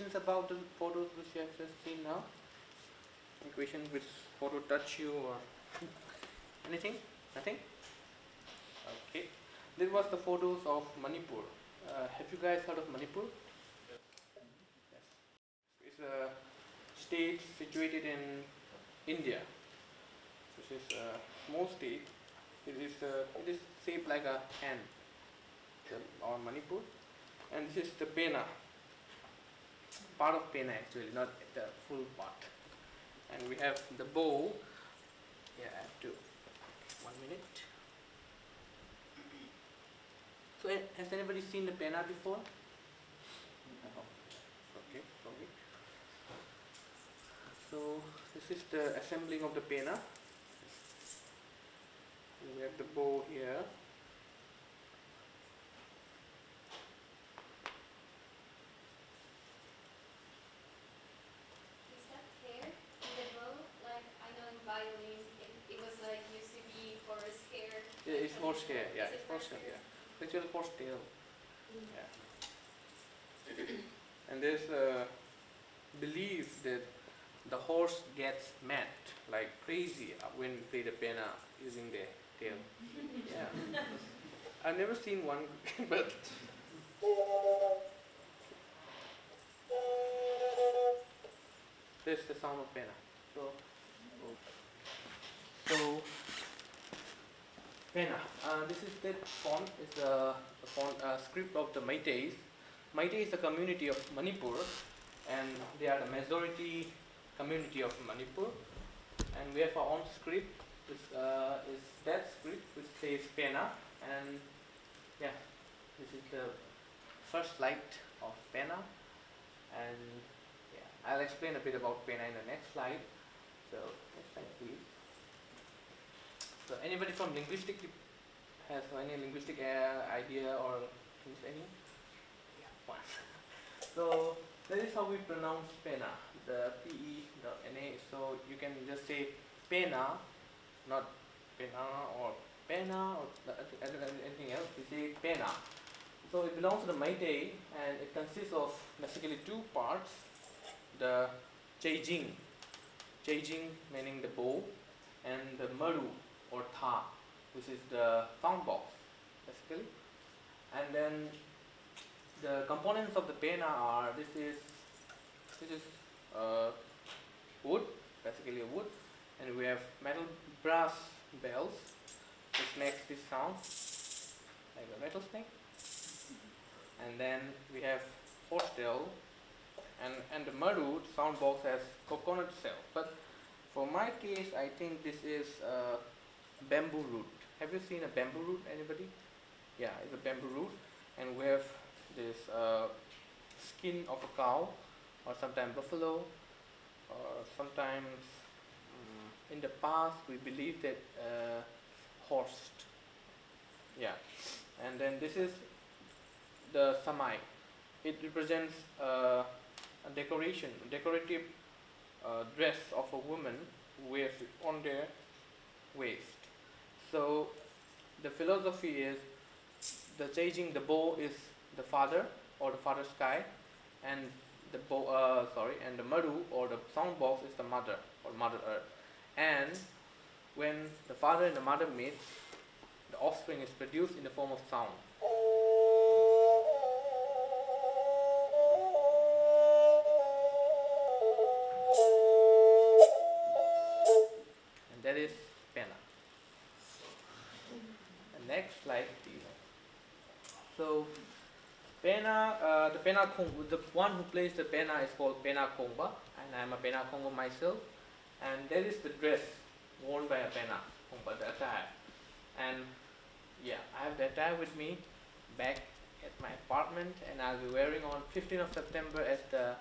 questions about the photos which you have just seen now? Any questions which photo touch you or anything? Nothing? Okay. This was the photos of Manipur. Have you guys heard of Manipur? Yes. It's a state situated in India, which is a small state. It is shaped like a hand on Manipur, and this is the Pena, part of Pena actually, not the full part. And we have the bow. Yeah, I have to. 1 minute. So has anybody seen the Pena before? Okay, sorry. So this is the assembling of the Pena. We have the bow here. Is that hair in the bow? Like I know in violin, it was like used to be for a scare. Yeah, it's horsehair. Yeah, it's horsehair. Yeah, it's actually horsetail. Yeah. And there's a belief that the horse gets mad like crazy when you play the Pena using the tail. Yeah. I've never seen one, but this is the sound of Pena. So Pena. This is the font. It's the font script of the Meiteis. Meitei is the community of Manipur, and they are the majority community of Manipur. And we have our own script, which is that script which says Pena. And yeah, this is the first slide of Pena. And yeah, I'll explain a bit about Pena in the next slide. So next slide, please. So anybody from linguistic has any linguistic idea or any? Yeah, one. So that is how we pronounce Pena, the P-E, the N-A. So you can just say Pena, not Pena or Pena or anything else. We say Pena. So it belongs to the Meitei, and it consists of basically two parts. The Cheijing meaning the bow, and the Maru or Tha, which is the sound box, basically. And then the components of the Pena are this is wood, basically a wood, and we have metal brass bells which makes this sound like a rattlesnake. And then we have horsetail, and the Maru sound box has coconut shell. But for my case, I think this is bamboo root. Have you seen a bamboo root? Anybody? Yeah, it's a bamboo root, and we have this skin of a cow, or sometimes buffalo, or sometimes in the past we believe that horse. Yeah, and then this is the samai. It represents a decorative dress of a woman who wears it on their waist. So the philosophy is the changing the bow is the father or the father sky, and the bow and the maru or the sound box is the mother or mother earth. And when the father and the mother meet, the offspring is produced in the form of sound. And that is Pena. The next slide, please. So Pena, the Pena Kongo, the one who plays the Pena is called Pena Kongba, and I am a Pena Kongo myself. And that is the dress worn by a Pena Kongba, the attire. And yeah, I have the attire with me back at my apartment, and I'll be wearing on 15th of September as the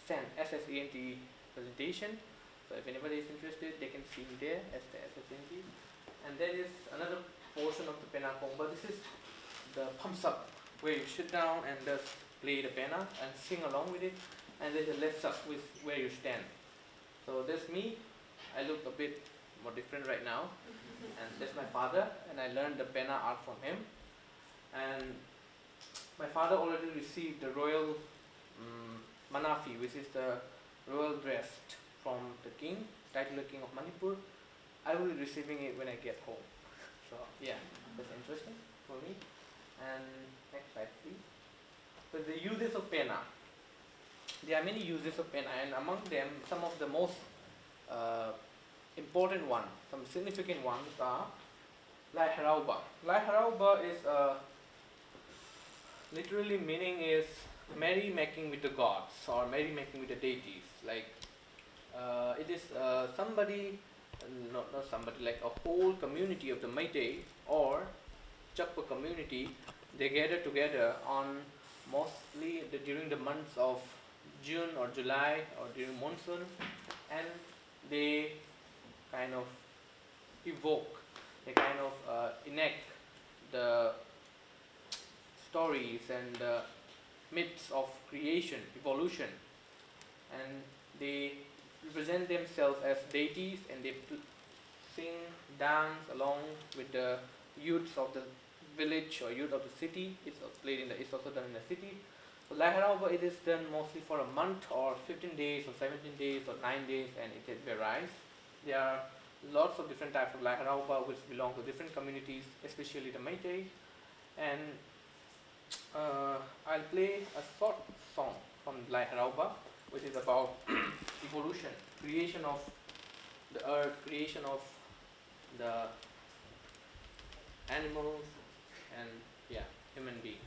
SSENT presentation. So if anybody is interested, they can see me there as the SSENT. And there is another portion of the Pena Kongba. This is the pumps up, where you sit down and just play the Pena and sing along with it. And there's a left up with where you stand. So that's me. I look a bit more different right now. And that's my father, and I learned the Pena art from him. And my father already received the royal Manafi, which is the royal breast from the king, titular king of Manipur. I will be receiving it when I get home. So yeah, that's interesting for me. And next slide, please. So the uses of Pena. There are many uses of Pena, and among them, some of the most important ones, some significant ones are Lai Harauba. Lai Harauba is literally meaning is merry making with the gods or merry making with the deities. Like it is somebody, not somebody, like a whole community of the Meitei or Chakpa community. They gather together on mostly during the months of June or July or during monsoon, and they kind of evoke, they kind of enact the stories and the myths of creation, evolution, and they represent themselves as deities, and they sing, dance along with the youths of the village or youth of the city. It's also done in the city. So Lai Harauba, it is done mostly for a month or 15 days or 17 days or 9 days, and it varies. There are lots of different types of Lai Harauba which belong to different communities, especially the Meitei. And I'll play a short song from Lai Harauba, which is about evolution, creation of the earth, creation of the animals, and yeah, human beings.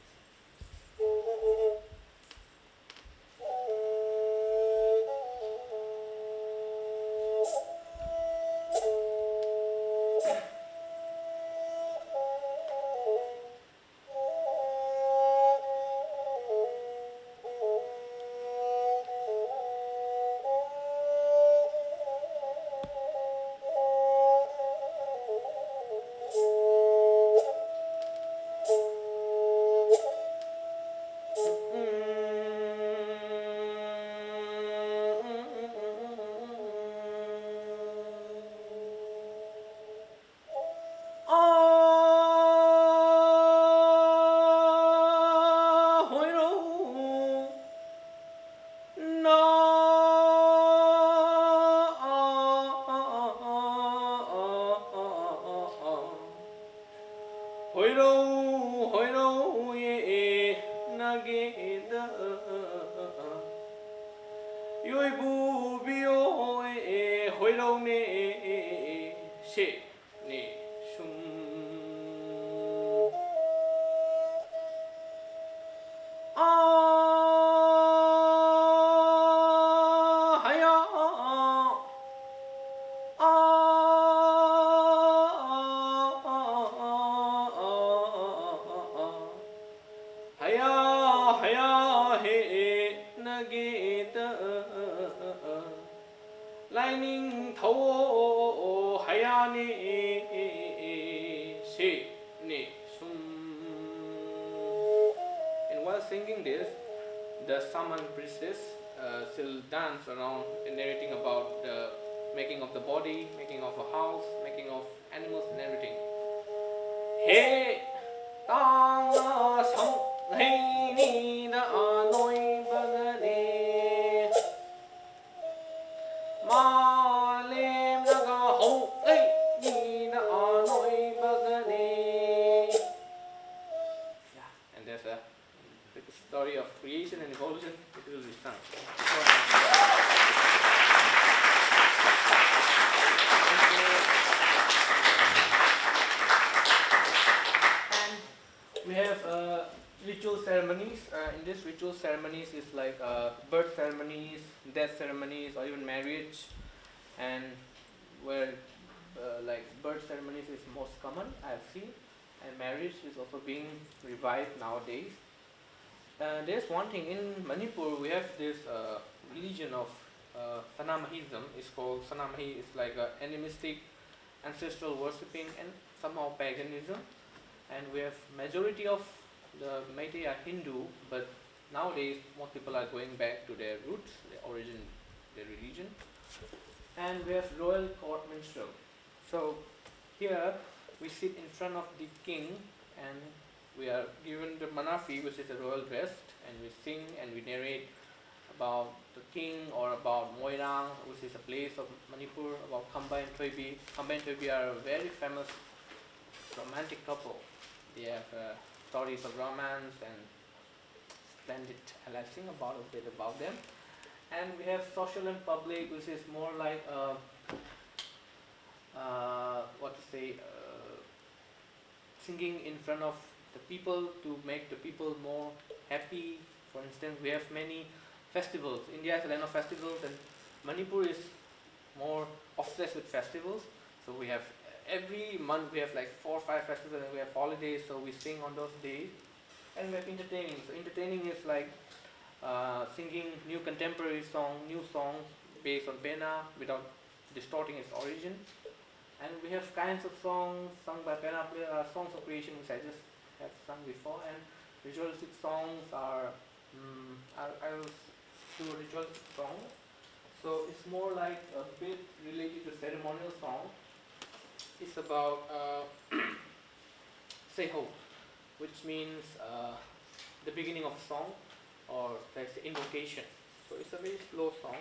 And while singing this, the shaman priestess still dance around and narrating about the making of the body, making of a house, making of animals and everything. Hey, tang sam hey ni da noi bagane ma lem naga ho hey ni da noi bagane. Yeah, and there's a story of creation and evolution. It will be sung. We have ritual ceremonies. In this ritual ceremonies is like birth ceremonies, death ceremonies, or even marriage, and where like birth ceremonies is most common I have seen, and marriage is also being revived nowadays. There's one thing in Manipur. We have this religion of Sanamahism. It's called Sanamahi. It's like animistic, ancestral worshipping, and somehow paganism. And we have majority of the Meitei are Hindu, but nowadays most people are going back to their roots, their origin, their religion. And we have royal court minstrel. So here we sit in front of the king, and we are given the manafi, which is a royal vest, and we sing and we narrate about the king or about Moirang, which is a place of Manipur, about Khamba and Thoibi. Khamba and Thoibi are a very famous romantic couple. They have stories of romance and splendid, and I'll sing about a bit about them. And we have social and public, which is more like what to say, singing in front of the people to make the people more happy. For instance, we have many festivals. India is a land of festivals, and Manipur is more obsessed with festivals. So we have every month we have like 4 or 5 festivals, and we have holidays. So we sing on those days, and we have entertaining. So entertaining is like singing new contemporary new songs based on Pena without distorting its origin. And we have kinds of songs sung by Penna, songs of creation, which I just have sung before, and ritualistic songs are, I will do a ritualistic song. So it's more like a bit related to ceremonial song. It's about Seho, which means the beginning of a song, or that's the invocation. So it's a very slow song.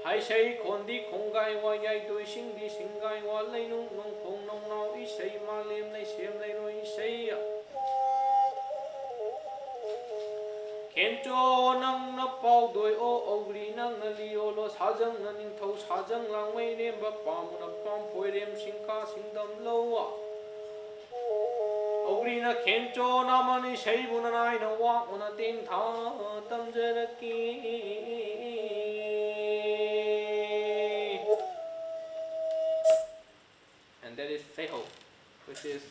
Hai say kondi kongai wa yai doi sing di singai wa lei nung nung kong nong nao I say ma lem nei xiêm lei roi I say Kento nang na pau doi o ogri nang na li o lo sa jang na ning thau sa jang lang wei rem ba pam na pam phoi rem sing ka sing dam lo ogri na kento na mani say bu na nai na wa na ting tha tam je ki and that is Seho, which is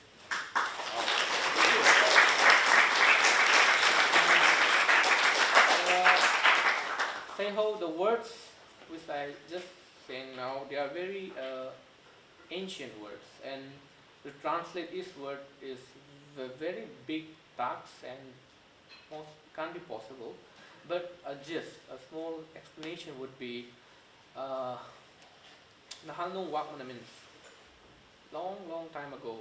Seho. The words which I just saying now, they are very ancient words, and to translate this word is a very big task and most can't be possible. But a small explanation would be Nahalnung Wakmana means long time ago,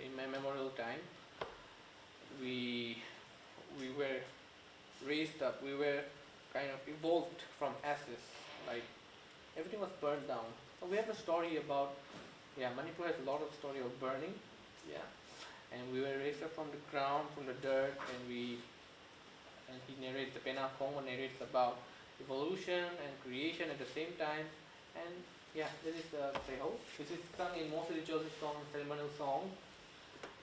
in my memorial time, we were raised up, we were kind of evolved from ashes, like everything was burned down. So we have a story about, Manipur has a lot of story of burning, and we were raised up from the ground, from the dirt, and he narrates, the Pena Kongo narrates about evolution and creation at the same time, and this is the Seho, which is sung in most religious songs, ceremonial songs,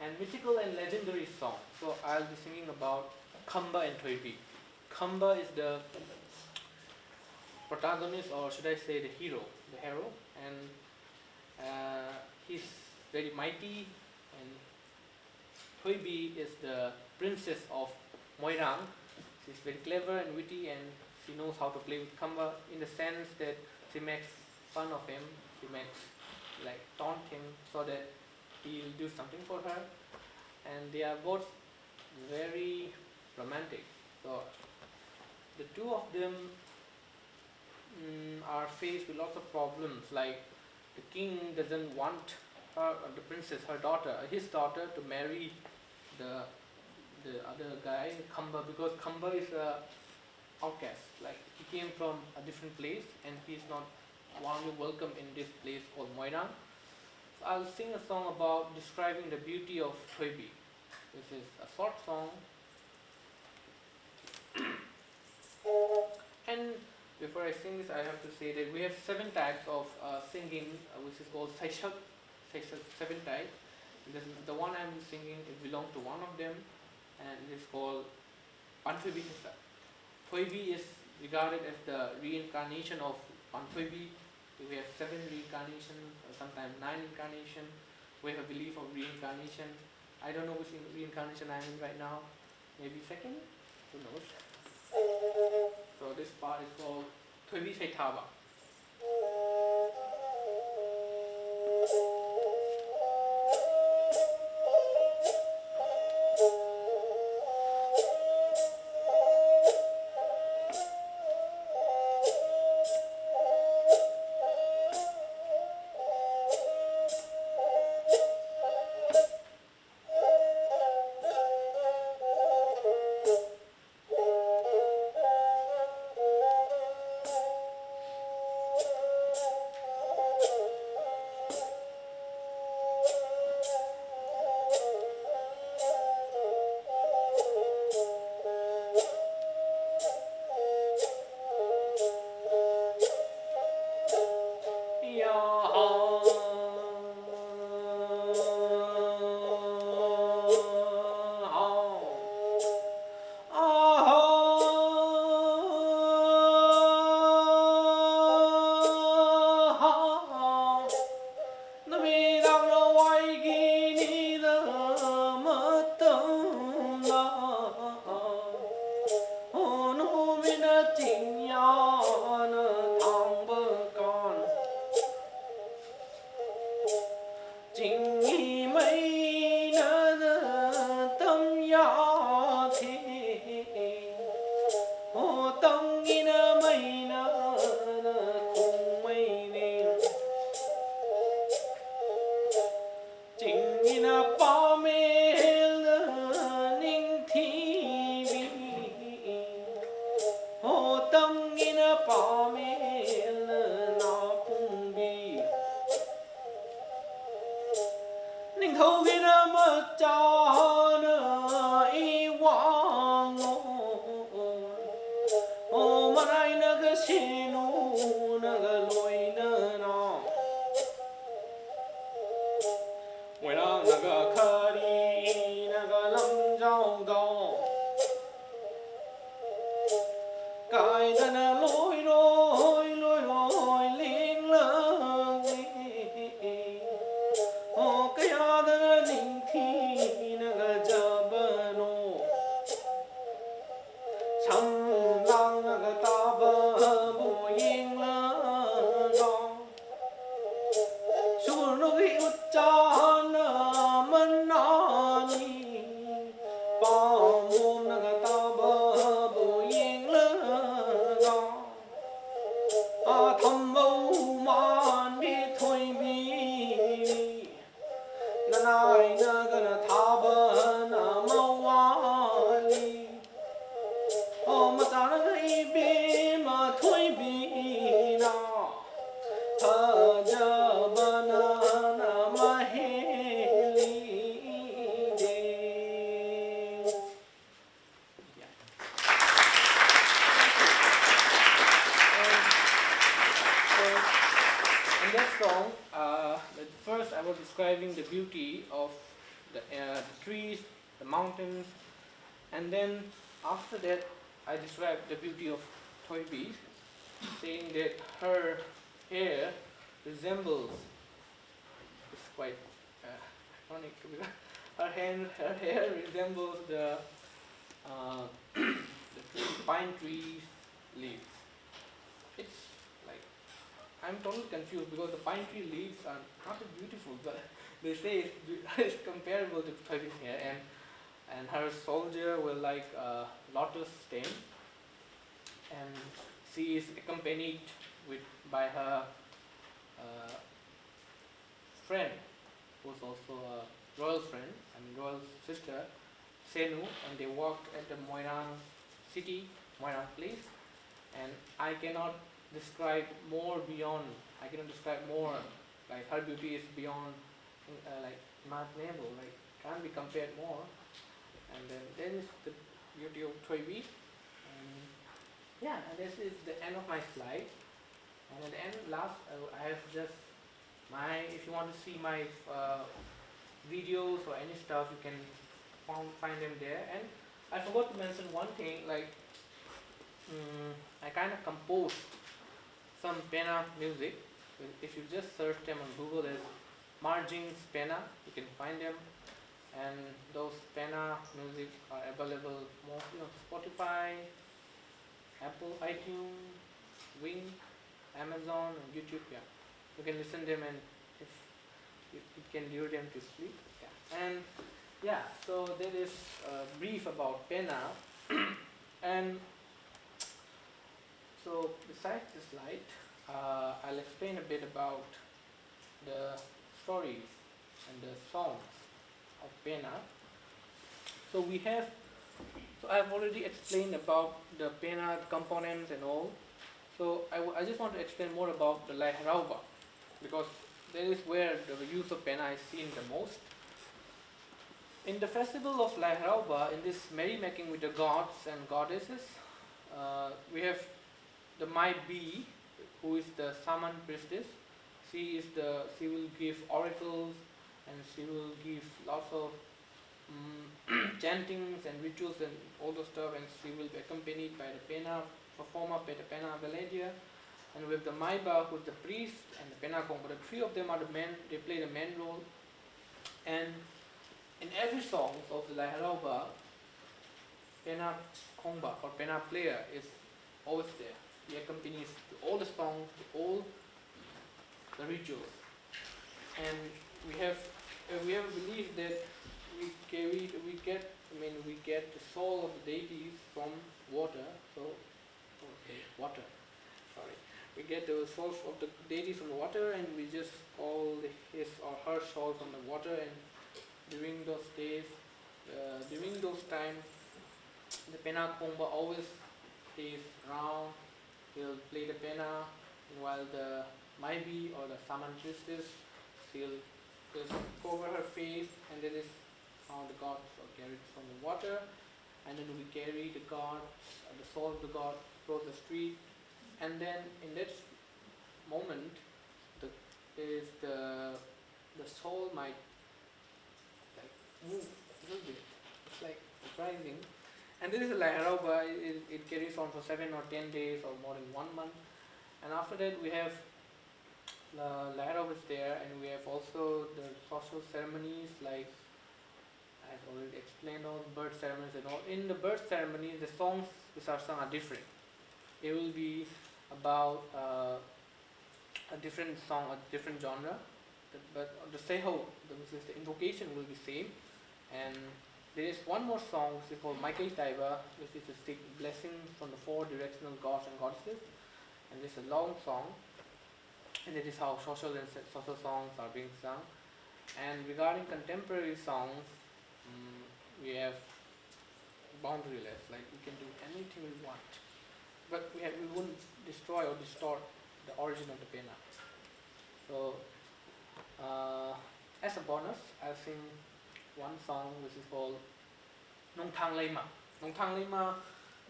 and mythical and legendary songs. So I'll be singing about Khamba and Thoibi. Khamba is the protagonist, or should I say the hero, and he's very mighty, and Thoibi is the princess of Moirang. She's very clever and witty, and she knows how to play with Khamba in the sense that she makes fun of him, she makes taunt him so that he'll do something for her, and they are both very romantic. So the two of them are faced with lots of problems, like the king doesn't want her, the princess, his daughter, to marry the other guy, Khamba, because Khamba is a outcast. Like he came from a different place and he's not warmly welcome in this place called Moirang. So I'll sing a song about describing the beauty of Thoibi. This is a short song. And before I sing this, I have to say that we have 7 types of singing, which is called Schuck, 7 types. The one I'm singing, it belongs to one of them, and it is called Panthoibi. Thoibi is regarded as the reincarnation of Panthoibi, We have 7 reincarnations, or sometimes 9 reincarnations. We have a belief of reincarnation. I don't know which reincarnation I'm in right now. Maybe second? Who knows? So this part is called Thövi Saitaba. Describing the beauty of the trees, the mountains, and then after that I described the beauty of Thoibi, saying that her hair resembles, it's quite ironic to be her hair resembles the pine trees leaves. It's like, I'm totally confused because the pine tree leaves are not as beautiful, but they say it's comparable to Thoibi's hair, and her soldier will like lotus stem, and she is accompanied by her friend, who's also a royal friend and royal sister, Senu, and they walked at the Moirang city, Moirang place, and I cannot describe more, like her beauty is beyond like imaginable, like can't be compared more. And then is the beauty of Thoibi. Yeah, and this is the end of my slide. And at the end, I have just if you want to see my videos or any stuff, you can find them there. And I forgot to mention one thing, like I kind of composed some Pena music If you just search them on Google as Marjing Pena, you can find them. And those Pena music are available mostly on Spotify, Apple, iTunes, Wing, Amazon, and YouTube. Yeah, you can listen them, and if it can lure them to sleep. Yeah, and yeah, so that is brief about Pena. And so besides the slide, I'll explain a bit about the stories and the songs of Pena. So we have, so I've already explained about the Pena components and all. So I just want to explain more about the Lai Harauba, because that is where the use of Pena is seen the most. In the festival of Lai Harauba, in this merrymaking with the gods and goddesses, we have the Mai Bee, who is the Saman priestess. She will give oracles, and she will give lots of chantings and rituals and all those stuff, and she will be accompanied by the Pena performer, Pena Valedia, and with the Maiba, who is the priest, and the Pena Kongba. The three of them are the men, they play the main role. And in every song of the Lai Harauba, Pena Kongba or Pena player is always there. He accompanies to all the songs, to all the rituals. And we have a belief that we get the soul of the deities from water. We get the soul of the deities from water, and we just call his or her soul from the water. And during those days, during those times, the Pena Kongba always stays around. He'll play the Pena, while the Maibi or the Saman priestess, she'll just cover her face, and that is how the gods are carried from the water. And then we carry the god, the soul of the god, across the street. And then in that moment, the soul might like move a little bit. It's like surprising. And this is a Lai Harauba. It carries on for 7 or 10 days or more than 1 month. And after that we have the Lai Harauba is there, and we have also the social ceremonies, like I've already explained, all birth ceremonies and all. In the birth ceremony, the songs which are sung are different. It will be about a different song, a different genre, but the seho, the invocation will be same. And there is one more song which is called Michael Taiba, which is to seek blessings from the 4 directional gods and goddesses, and it's a long song, and it is how social songs are being sung. And regarding contemporary songs, we have boundaryless, like we can do anything we want, but we wouldn't destroy or distort the origin of the Pena. So as a bonus, I'll sing one song which is called Nong Thang Lema. Nong Thang Lema,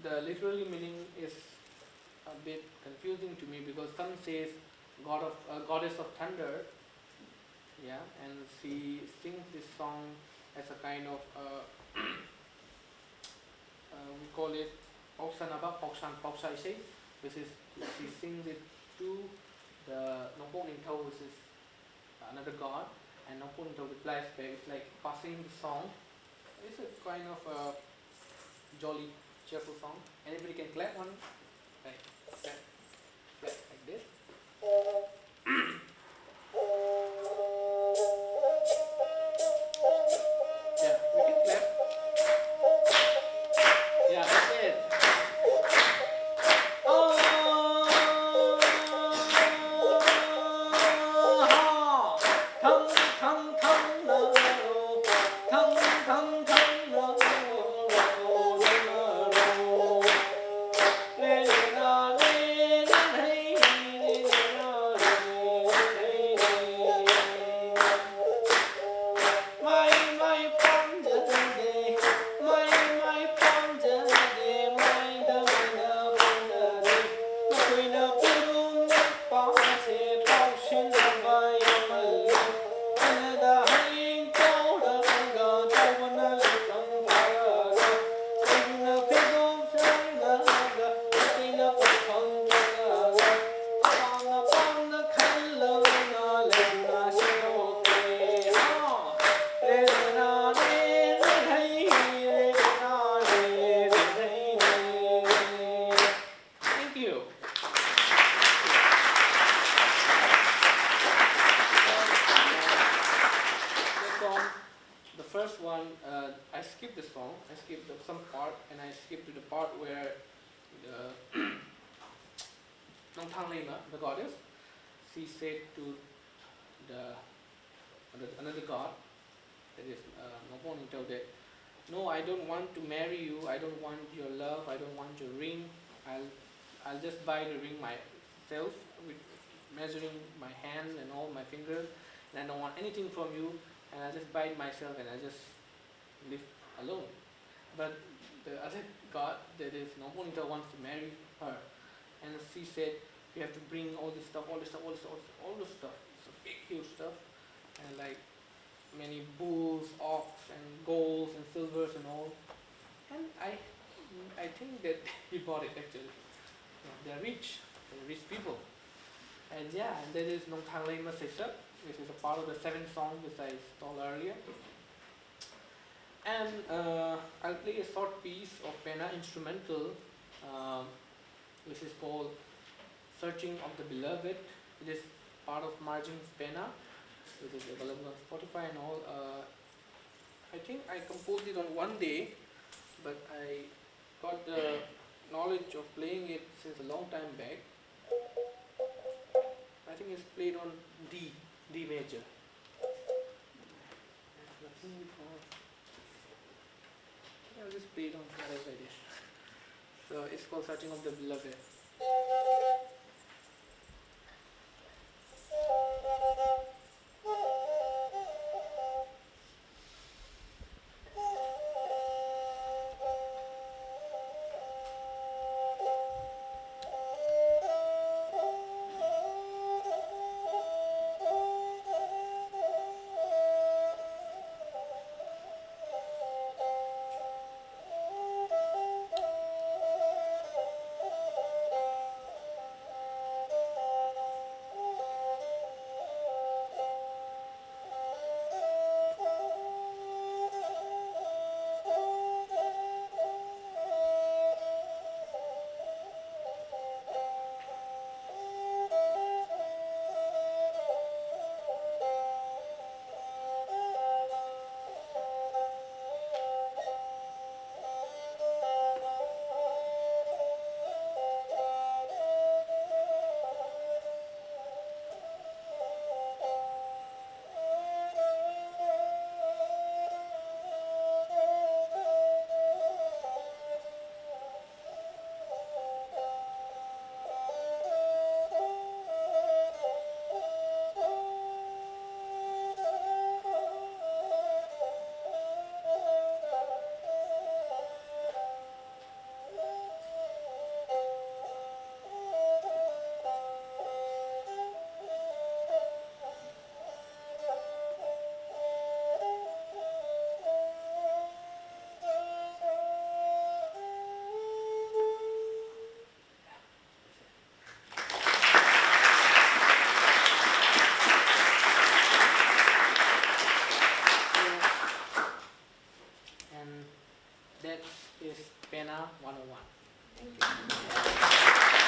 the literally meaning is a bit confusing to me, because some says goddess of thunder, yeah, and she sings this song as a kind of we call it Pauksanaba, Pauksa Isai, which is she sings it to the Nongpong Ningthau, which is another god, and Nongpong Ningthau replies back. It's like passing the song. It's a kind of a jolly, cheerful song. Anybody can clap one, like clap like this. Yeah, we can clap. Yeah, that's it. the first one, I skipped the song. I skipped some part, and I skipped to the part where the Nongthang Lema, the goddess, she said to the another god, that is Nongpong Ningtao, that no, I don't want to marry you. I don't want your love. I don't want your ring. I'll just buy the ring myself with measuring my hands and all my fingers, and I don't want anything from you, and I just buy it myself and I just live alone. But the other god, that is Nongpong Ningtao, wants to marry her, and she said you have to bring all this stuff, all this stuff, all this stuff, all this stuff. It's a big, huge stuff, and like many bulls, ox, and golds and silvers and all. And I think that he bought it actually. They're rich people. And yeah, and that is Nongthang Lema Sesap, which is a part of the 7th song which I told earlier. And I'll play a short piece of Penna instrumental, which is called Searching of the Beloved. It is part of Marjing Pena, which is available on Spotify and all. I think I composed it on one day, but I got the knowledge of playing it since a long time back. I think it's played on D major. I'll just play it on whatever it is. So it's called Searching of the Beloved. That is Pena 101. Thank you.